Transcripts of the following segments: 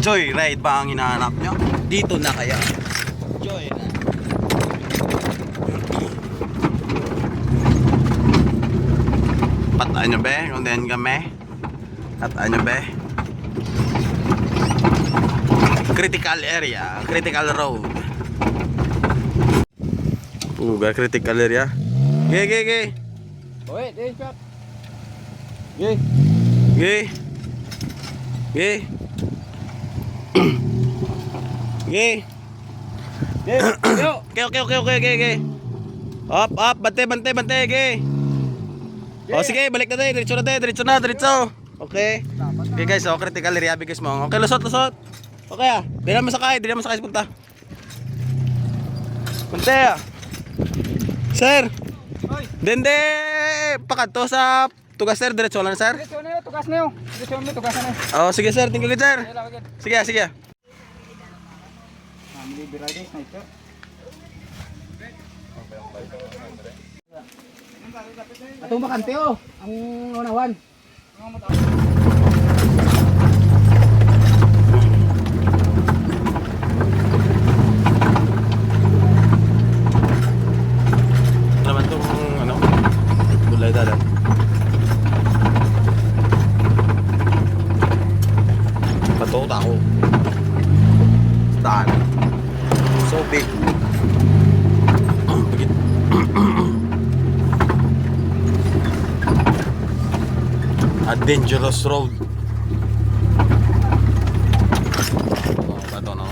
Joyride ba ang hinahanap nyo? Dito na kaya. Joyride. Pataan nyo be? Kung din kami? Pataan nyo be? Critical area. Critical road. Critical area. Ge. Wait, there shot. Ge. Okay. Up, bante, ge. Oh, sige, balik na tayo. Diretso na. Okay. Okay guys, so critical area guys mo. Okay, lusot. Okay ah. Di naman sakay sa punta. Bante ah. Sir. Dende, pakanto sa tugas sir, diretso lang sir. Diretso na yun, tugas na yun. Oh, sige sir, tinggal ka sir. Sige. Family Birade, sniper. Atong bakante oh, ang unawan. Naman tong bulay dalan. Patot ako. Staan. So big. A dangerous road. Bato no.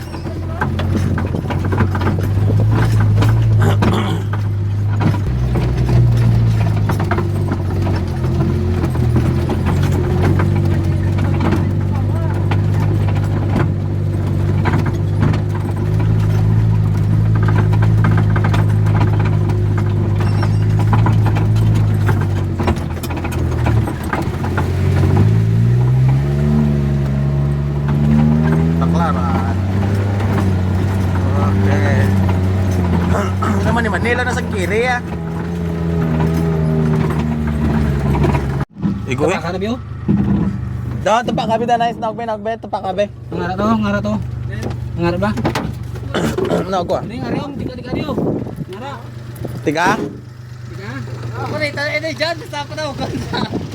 Taklaran. Okay. Naman ni Manila na sa kiri ah. Igo eh. Kana biyo? Daw tepak kabe da nice nagbe tepak kabe. Ngara to. Ngara ba? Ano ko? Ini ngari om, tiga diyo. Ngara. Tiga? Paborita, ito dyan, sa ako na ako.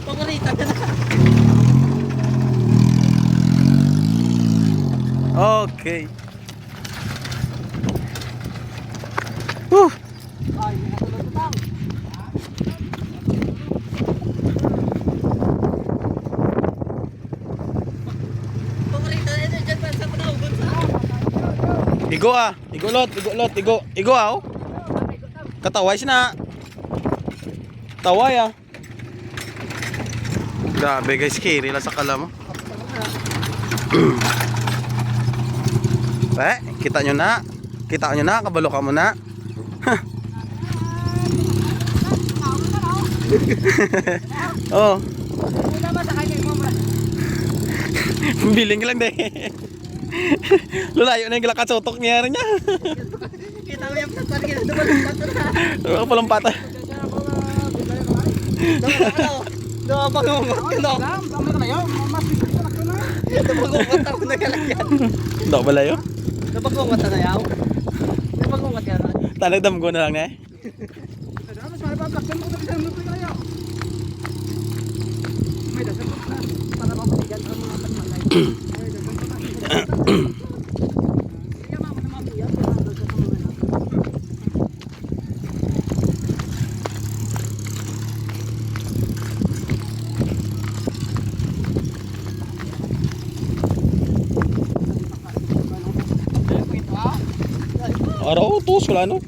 Paborita ka na. Okay. Woo. Ay, natulog ito tang. Paborita, ito dyan, sa ako na ako. Igo ah. Igo ah. Oh. Kataway sina. Taway ah. Grabe guys, kiri lang sa kala mo. Kita nyo na, kabalo ka mo na. Oh. Biling lang deh. Lulayo na yung lakatsotok niya rin niya. Kita mo yung pasar, kita dumalong Palumpata. Doon pangungot ka no? Dami ka na yun, mas bisit ka na ka na. Pangungot ako na kalagyan. Dok ba layo? Pangungot na yaw. Pangungot ka na. Tanagdam ko na lang eh. Mas malapapaksan mo kung saan mo ka na yaw. May dasal ko na. Para mapatigan ang mga panmalay. May dasal ko na. Sige mama na mabuyan. Araw, tos wala no.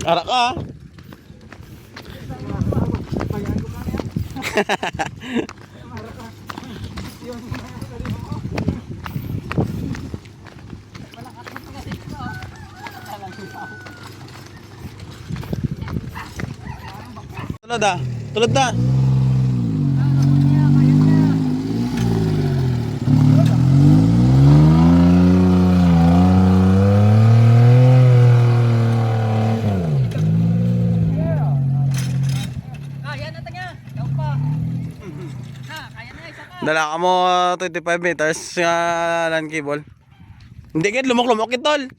Arak ka. Tulad ah. Tulad na. Dala ka mo 25 meters nga land cable. Hindi kaya lumok-lumok itol.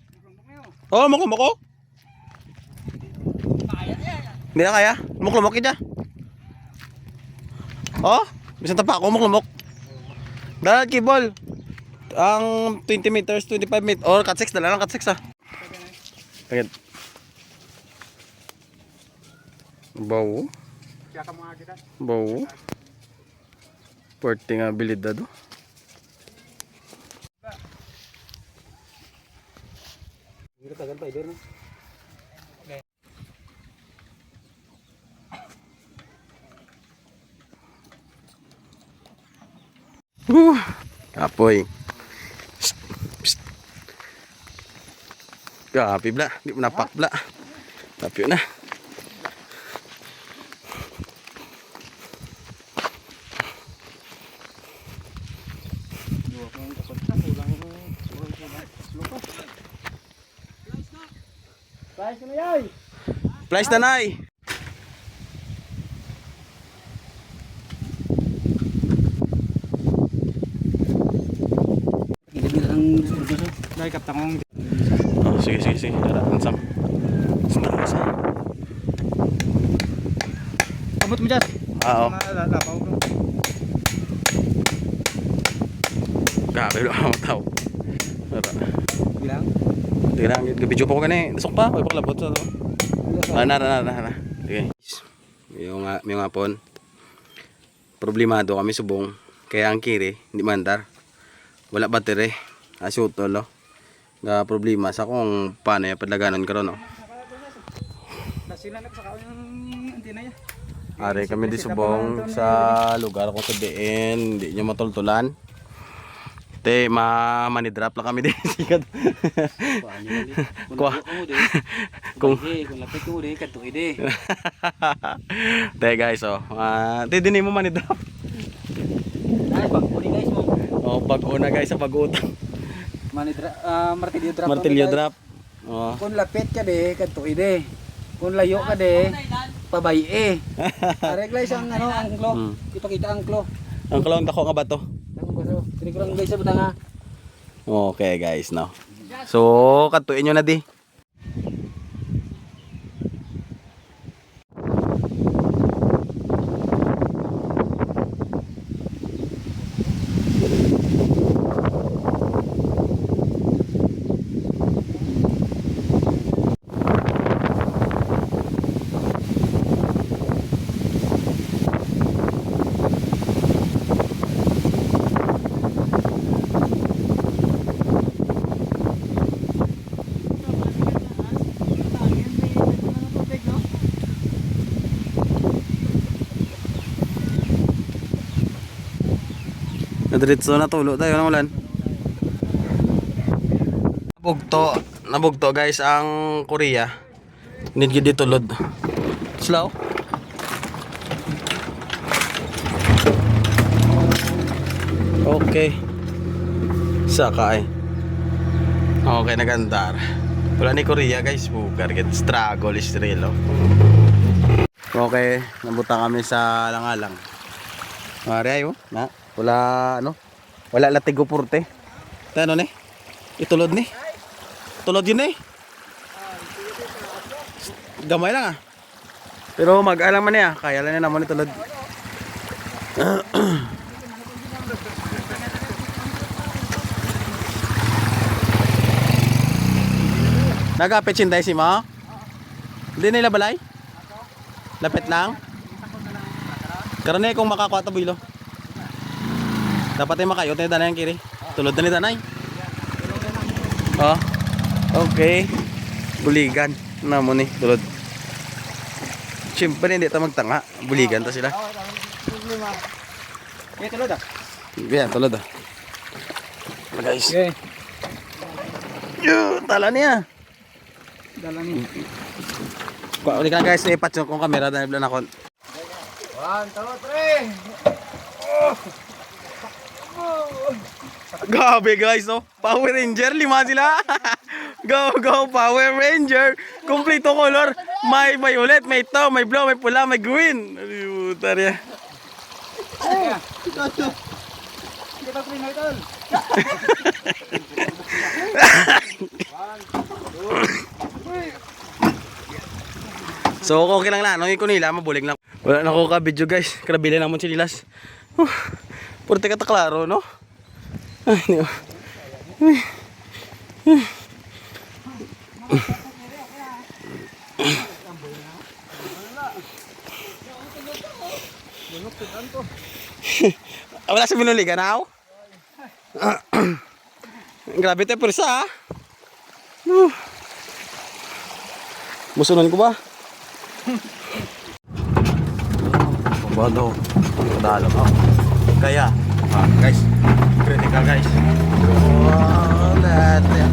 Oo, lumok-lumok ko. Hindi na kaya. Lumok-lumok ito. Oh, bisan tapa ako lumok-lumok. Dala cable. Ang 20 meters, 25 meters. Or cut 6, dala lang cut 6 ah. Pagkat. Bawo. Bawo. Porte nga habilidad oh. Apoy. Psst, psst. Grabe bla, di mo napak bla. Tapi na. Flies na nay. Oh, sige, sige, sige. Daraan sam. Stasa. Abot mo dyan. Oo. Lapaw ko. Grabe lang ang tao. Bilang. Tingnan, gabidyo po ko gani. Nasok pa, may pakalabot sa to. Na. Sige. May nga pon. Problemado kami subong. Kaya ang kiri, hindi mandar. Wala battery. Asutol, oh. Nga problema sa kung paano yung padlaganan karon, oh. Nasila na sa yung antena niya. Ari kami di subong sa lugar kung sabihin, hindi nyo matultulan. Te, manidrop lang kami din. Sikat. Kuha. Kung lapit ko din, kanto ide. Te guys, oh. Te, din mo manidrop. Ay, pag-uni guys mo. Oh, pag-una guys sa pag-utang. Martilyo drop. Martilyo drop. Oh. Kung lapit ka de, kanto ide. Kung layo ka de, pabay eh. Regla isang angklo. Ipakita angklo. Ang kalawang dako nga ba to? Tinikurang guys sa butang ha. Okay guys, no. So, katuin nyo na di. Nadiretso na tulo tayo ng ulan. Nabugto guys ang Korea. Need gid tulod. Slow. Okay. Sakay. Okay, nagandar. Wala ni Korea guys, bugar get struggle is real. Oh. Okay, nabuta kami sa Langalang. Mari ayo, na. Wala wala latigo porte. Ano ni? Itulod ni. Tulod yun eh. Gamay lang ah. Pero mag-alam man niya, kaya lang na naman itulod. Nagapit sinday si mo? Hindi nila balay? Lapit lang? Karon kung makakuha ta builo. Dapat ay makayot na danay ang kiri. Tulod na ni danay. Oh. Okay. Buligan na mo ni tulod. Siyempre hindi ta magtanga. Buligan ta sila. Okay, tulod ah. Yan, tulod ah. Guys. Okay. Tala niya. Dala ni. Kuha ka guys, ipatch kong camera dahil na ako. 1, 2, 3. Gabi guys, oh. Power Ranger, 5 sila. Go Power Ranger. Kompleto color. May violet, may ito, may blue, may pula, may green. Alimutan niya. Hindi ba prinoy tol? So okay lang na, nung ko nila, mabulig lang. Wala na ako ka-video guys, karabili lang mo sinilas. Purte ka taklaro, no? Ay, hindi ko. Wala sa binuli ka na ako? Grabe tayo persa ha? Musunan ko ba? Bado. Dalam ako. Kaya, guys, critical guys. Oh, natin.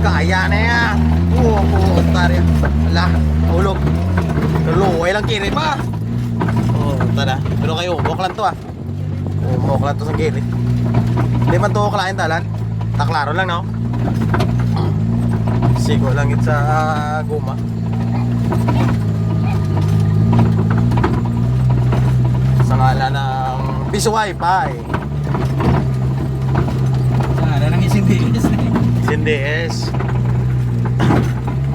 Kaya na yan. Putar yan. Ala, ulog. Luloy lang kiri pa. Oh, tada. Pero kayo, umok lang to ah. Umok lang to sa kiri. Hindi man to klain talan. Taklaro lang no. Sigo lang it sa guma. Sa ngala ng Piso Wi-Fi. Sa ngala ng SNDS. SNDS.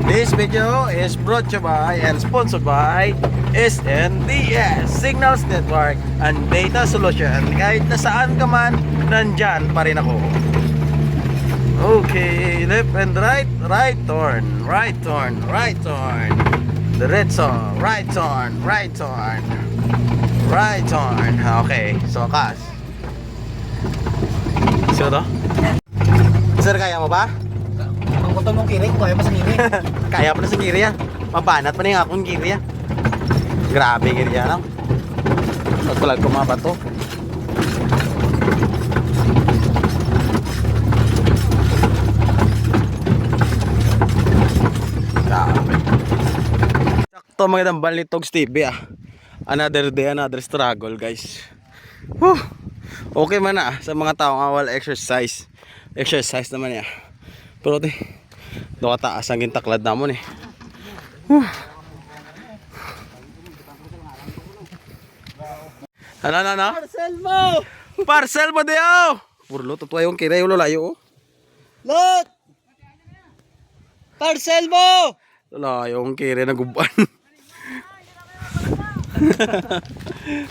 This video is brought to you by and sponsored by SNDS Signals Network and Data Solution. Kahit nasaan ka man, nandyan pa rin ako. Okay, left and right, right turn, right turn, right turn. Diretso, right turn, right turn. Right turn. Okay, so kas. Sino to? Sir, kaya mo ba? Ang kutol mong kiri, kaya pa sa kiri. Kaya pa na sa kiri yan. Mabanat pa na yung akong kiri yan. Grabe kiri yan. Pagpalag ko mga bato. Grabe. Sakto mga dambal ni Togs TV ah. Another day, another struggle guys. Whew. Okay man na sa mga taong awal exercise. Exercise naman ya. Pero te, do kataas ang gintaklad namon eh. Ano? Parcel mo! Parcel mo diyo! Puro to yung kira yung lalayo oh. Lot! Parcel mo! Lalayo yung kira na guban.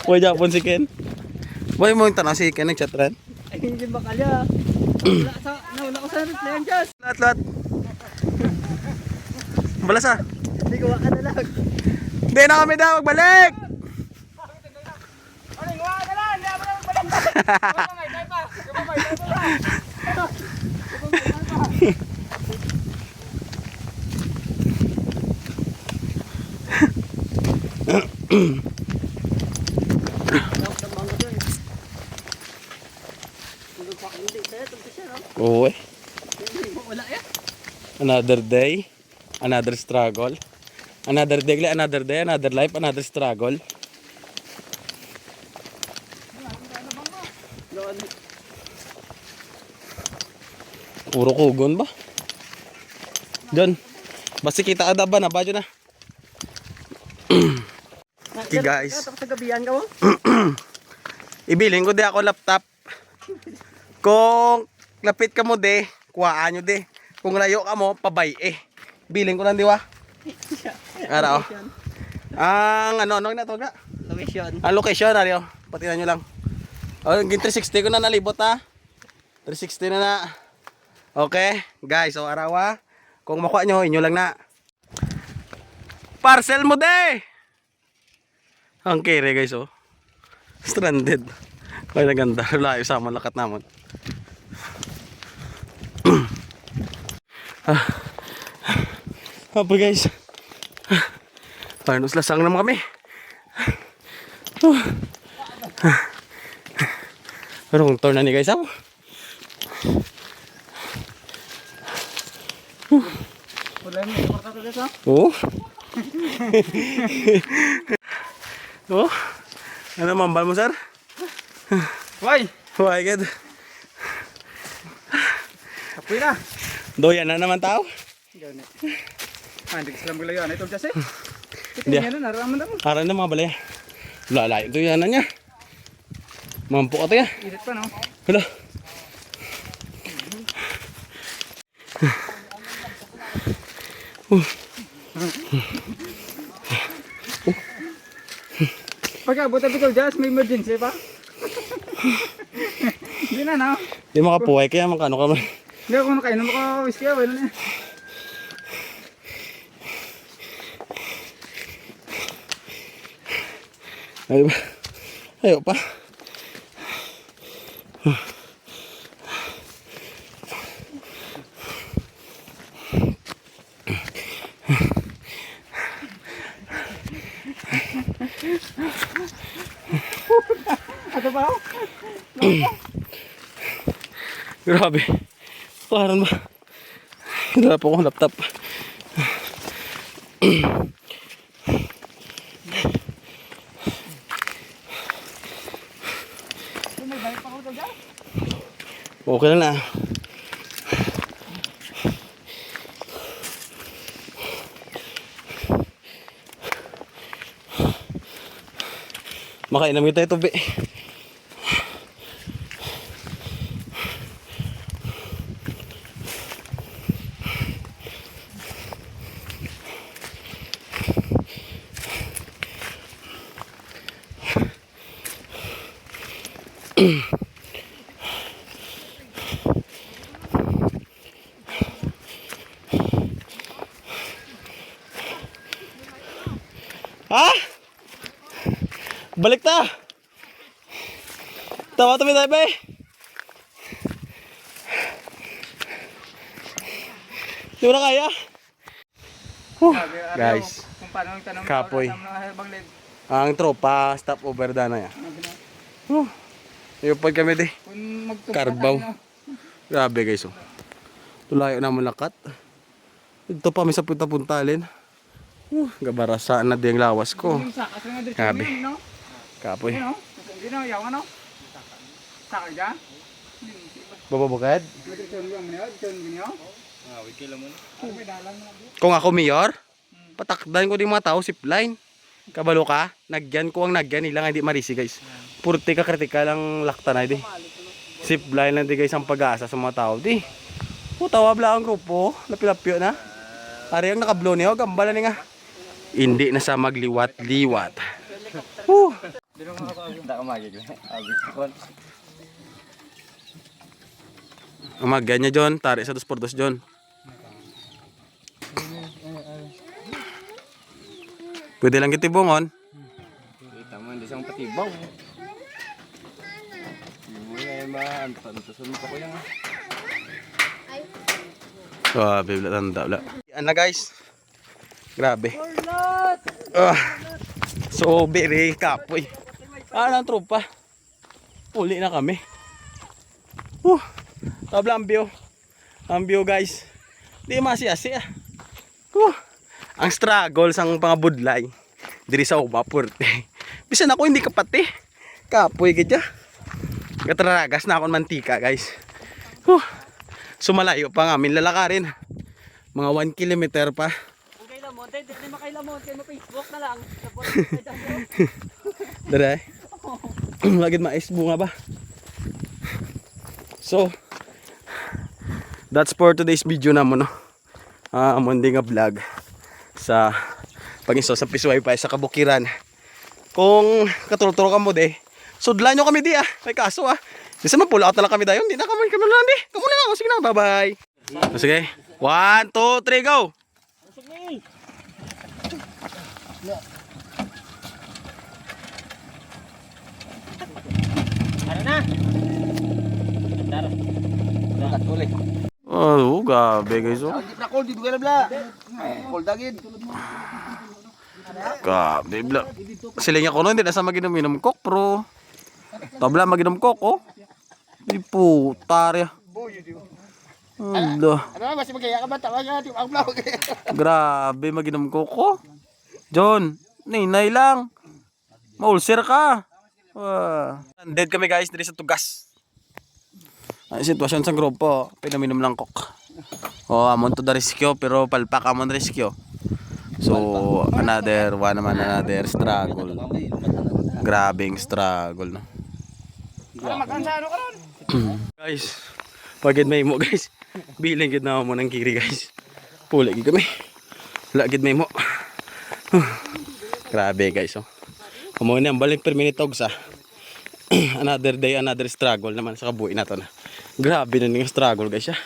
Boy Japon si Ken. Boy mo yung tanong si Ken nag-chat rin. Ay hindi ba kaya? Nawala ko sa replyan dyan. Lahat. Balas ah. Hindi ko ka na lang. Hindi na kami daw magbalik. Ano yung ka lang? Hindi ako na magbalik. Oo eh. Wala yan. Another day, another struggle. Another day, another life, another struggle. Puro kugon ba? Diyan. Basta kita ada ba na ba dyan na? Okay guys. Sa gabihan ka mo? Ibilin ko di ako laptop. Kung lapit ka mo de, kuhaan nyo de. Kung layo ka mo, pabay eh. Biling ko lang di wa? Araw. Ang ano na to ga? Location. Ang location ariyo. Patinan nyo lang. Oh, yung 360 ko na nalibot ha. 360 na na. Okay, guys, so araw kung makuha nyo, inyo lang na. Parcel mo de! Ang kere guys oh. Stranded. Ay naganda. Layo sa malakat namon. Apa guys? Panos lasang naman kami. Pero kung turn na ni guys ako. Wala mo, suporta ko dito. Oo. Oh. Ano mambal mo sir? Why? Why good? Apoy na. Doyan na naman tao. Gani. Hindi ko lang gulayan ito kasi. Hindi. Ito na naraman na mo. Aran na mga balay. Lalayo to yan na niya. Mampu ka tayo. Init pa, no? Hala. Pagka buta bitaw dyan, may emergency pa. Hindi na, no? Di makapuhay kaya makano ka man. Hindi ako nakainom ako whiskey, wala na. Ay ba? Ayaw pa. Ato pa ako? Grabe. Parang ba? Wala po akong laptop. May balik pa ako dyan. Okay na na. Makainom kita ito, be. Ha? Balik ta. Tawa tayo tayo, be. Di mo na kaya? Guys, Kung paano nagtanong kapoy. Bagleg. Ang tropa, stop over dana ya. Iyupad kami di. Kung magtugma Karbaw. tayo, no? Grabe guys, oh. Tulayo na malakat. Ito pa may sa punta-puntalin. Gabarasaan na di ang lawas ko. Yung sakas nga dito, Grabe. no? Kapoy. Ano? Hindi na, yaw ano? Saka dyan? Bababukad? Dito yung mga niyo? Kung ako mayor, patakdan ko din mga tao zipline. Kabalo ka, nagyan ko ang nagyan nila nga hindi marisi guys. Purti ka kritikal ang lakta na di. Zipline lang di guys ang pag-asa sa mga tao di. Tawa bla ang grupo, lapilapyo na. Ari ang nakablo niyo, gambala ni nga. Hindi na sa magliwat-liwat. Dito nga ako, hindi ka magigil. Amagyan niya John, tarik sa 2x2 John. Pwede lang kitibongon. Kita mo, hindi siyang patibaw. Hindi mo na yung maantasun pa ko yan. Grabe, wala tanda, wala. Yan na guys. Grabe. So, very kapoy. Ang tropa. Uli na kami. Tabla ang view. Ang view guys. Di masiyasi ah. Ang struggle sang pangabudlay. Diri sa umapurte. Bisan ako hindi kapati. Kapoy gadya. Katraragas na akong mantika guys. Sumalayo pa nga amin lalakarin. Mga 1 kilometer pa. Kung kailamon, hindi makailamon, kaya ma-Facebook na lang. Dere. Lagid mais bunga ba? So, that's for today's video namo no. Amon nga vlog sa pag-install sa Pisuay pa sa Kabukiran. Kung katuro-turo ka mo de, sudlan nyo kami di ah. May kaso ah. Bisa ma-pull out na lang kami dayon. Hindi na kami lang di. Kamu na lang. Sige na. Bye-bye. Sige. 1, 2, 3, go! Ano na? Dar. Kat ulit. Oh, gabi guys. Oh. Hindi na cold, dito ka na bla. Cold agad. Gabi bla. Siling ako no, hindi na sa maginom-inom kok pro. Tabla maginom kok oh. Di putar ya. Allah. Ano na, masih magkaya ka ba? Tawa nga, ang vlog. Grabe maginom kok oh. John, ninay lang. Maulsir ka. Dead kami guys, diri sa tugas. Ay sitwasyon sa grupo, pinaminom lang kok. Amon to the rescue pero palpak amon rescue. So another struggle. Grabing struggle no. Guys, pagid may mo guys. Bilang gid na mo ng kiri guys. Pula gid kami. Wala gid may mo. Grabe guys oh. Amo na ang balik per minute sa. Another day, another struggle naman sa kabuhi na to na. Grabe na ning struggle guys ya.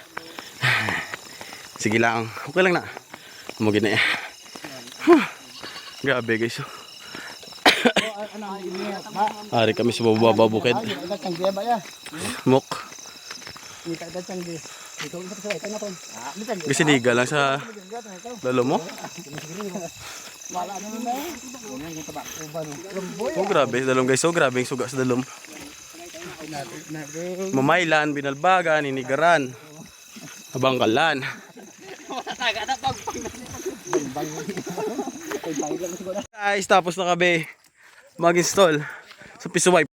Sige lang. Okay lang na. Amo gid na. Grabe guys oh. Ari kami sa bababa bukid. Mok. Kasi liga lang sa lalo mo. Oh grabe, dalom guys. Oh grabe yung suga sa dalom. Mamaylan, binalbagan, inigaran. Abangkalan. Guys, tapos na kami mag-install sa piso wipe.